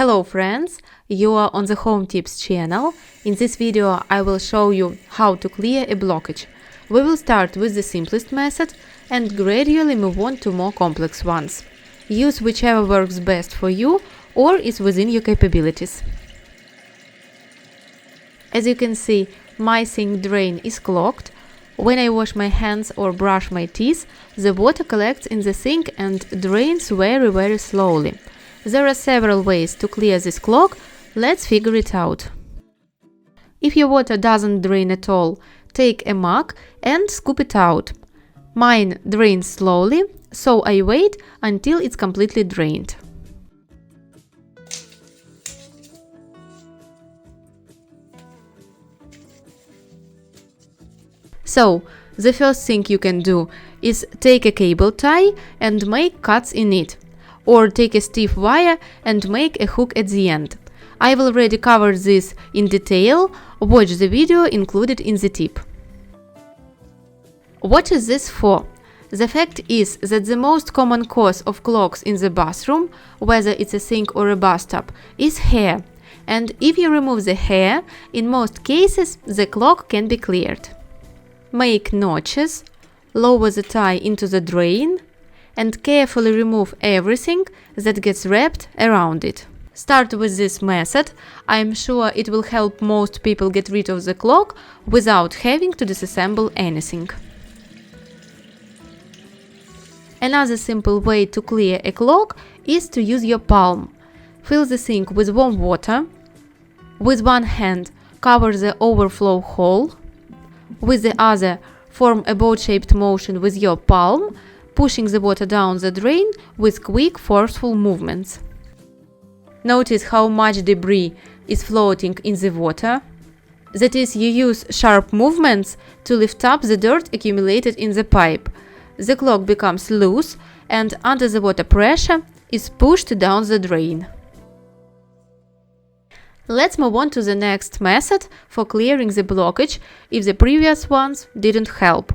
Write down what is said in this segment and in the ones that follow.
Hello friends, you are on the Home Tips channel. In this video I will show you how to clear a blockage. We will start with the simplest method and gradually move on to more complex ones. Use whichever works best for you or is within your capabilities. As you can see, my sink drain is clogged. When I wash my hands or brush my teeth, the water collects in the sink and drains very slowly. There are several ways to clear this clog. Let's figure it out. If your water doesn't drain at all, take a mug and scoop it out. Mine drains slowly, so I wait until it's completely drained. So, the first thing you can do is take a cable tie and make cuts in it, or take a stiff wire and make a hook at the end. I've already covered this in detail, watch the video included in the tip. What is this for? The fact is that the most common cause of clogs in the bathroom, whether it's a sink or a bathtub, is hair. And if you remove the hair, in most cases the clog can be cleared. Make notches, lower the tie into the drain, and carefully remove everything that gets wrapped around it. Start with this method. I'm sure it will help most people get rid of the clog without having to disassemble anything. Another simple way to clear a clog is to use your palm. Fill the sink with warm water. With one hand, cover the overflow hole. With the other, form a boat-shaped motion with your palm, pushing the water down the drain with quick, forceful movements. Notice how much debris is floating in the water. That is, you use sharp movements to lift up the dirt accumulated in the pipe. The clog becomes loose and, under the water pressure, is pushed down the drain. Let's move on to the next method for clearing the blockage if the previous ones didn't help.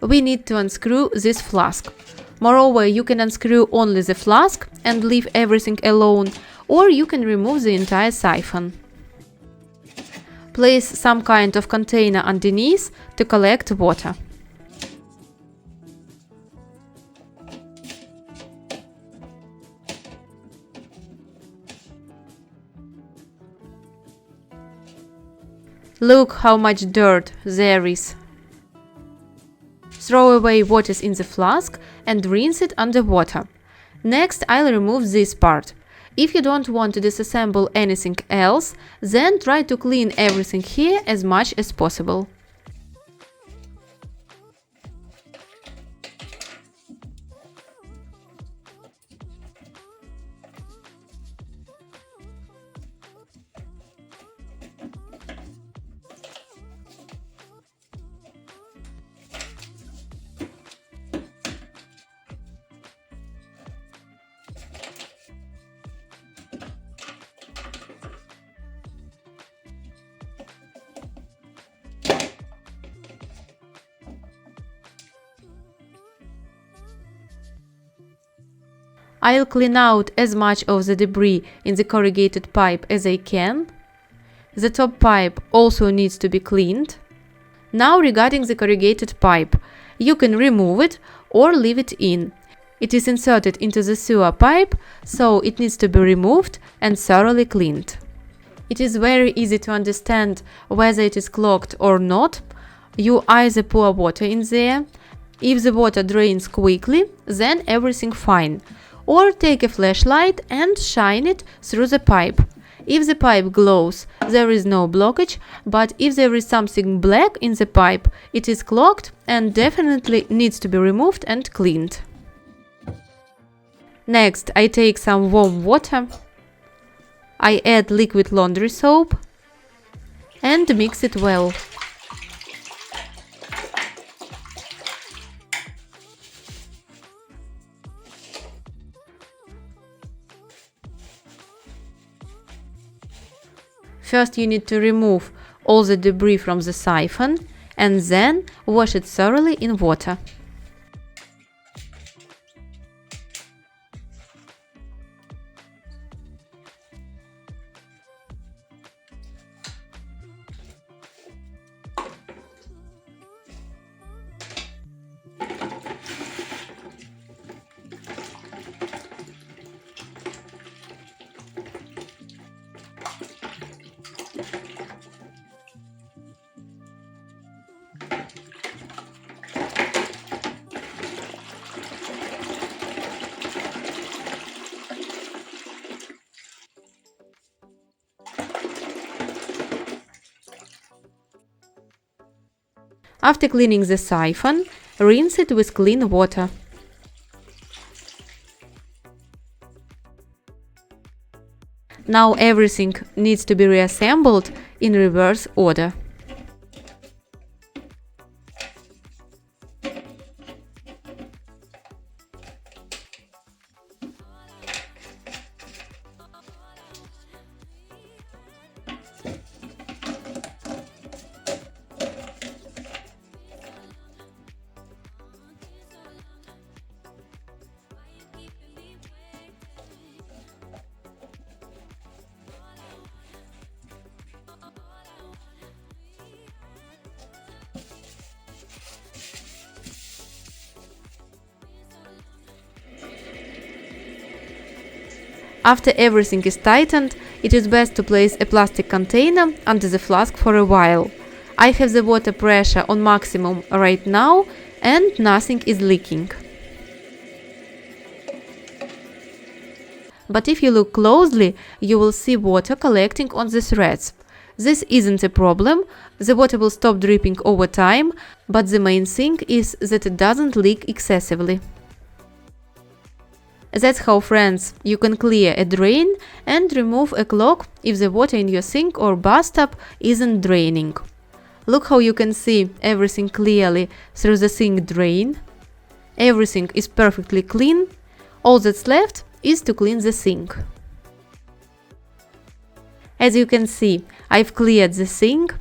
We need to unscrew this flask. Moreover, you can unscrew only the flask and leave everything alone, or you can remove the entire siphon. Place some kind of container underneath to collect water. Look how much dirt there is. Throw away what is in the flask and rinse it under water. Next, I'll remove this part. If you don't want to disassemble anything else, then try to clean everything here as much as possible. I'll clean out as much of the debris in the corrugated pipe as I can. The top pipe also needs to be cleaned. Now, regarding the corrugated pipe, you can remove it or leave it in. It is inserted into the sewer pipe, so it needs to be removed and thoroughly cleaned. It is very easy to understand whether it is clogged or not. You either pour water in there. If the water drains quickly, then everything fine. Or take a flashlight and shine it through the pipe. If the pipe glows, there is no blockage, but if there is something black in the pipe, it is clogged and definitely needs to be removed and cleaned. Next, I take some warm water. I add liquid laundry soap and mix it well. First, you need to remove all the debris from the siphon and then wash it thoroughly in water. After cleaning the siphon, rinse it with clean water. Now everything needs to be reassembled in reverse order. After everything is tightened, it is best to place a plastic container under the flask for a while. I have the water pressure on maximum right now and nothing is leaking. But if you look closely, you will see water collecting on the threads. This isn't a problem, the water will stop dripping over time, but the main thing is that it doesn't leak excessively. That's how, friends, you can clear a drain and remove a clog if the water in your sink or bathtub isn't draining. Look how you can see everything clearly through the sink drain. Everything is perfectly clean. All that's left is to clean the sink. As you can see, I've cleared the sink.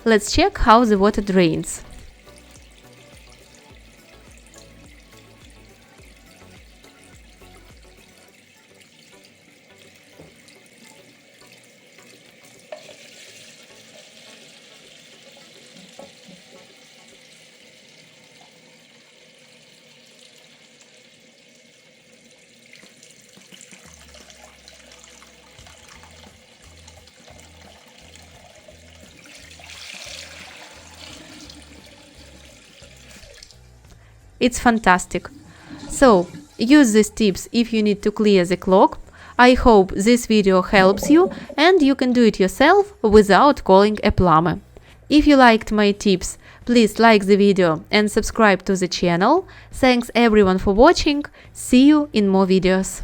Let's check how the water drains. It's fantastic. So, use these tips if you need to clear the clog. I hope this video helps you and you can do it yourself without calling a plumber. If you liked my tips, please like the video and subscribe to the channel. Thanks everyone for watching. See you in more videos.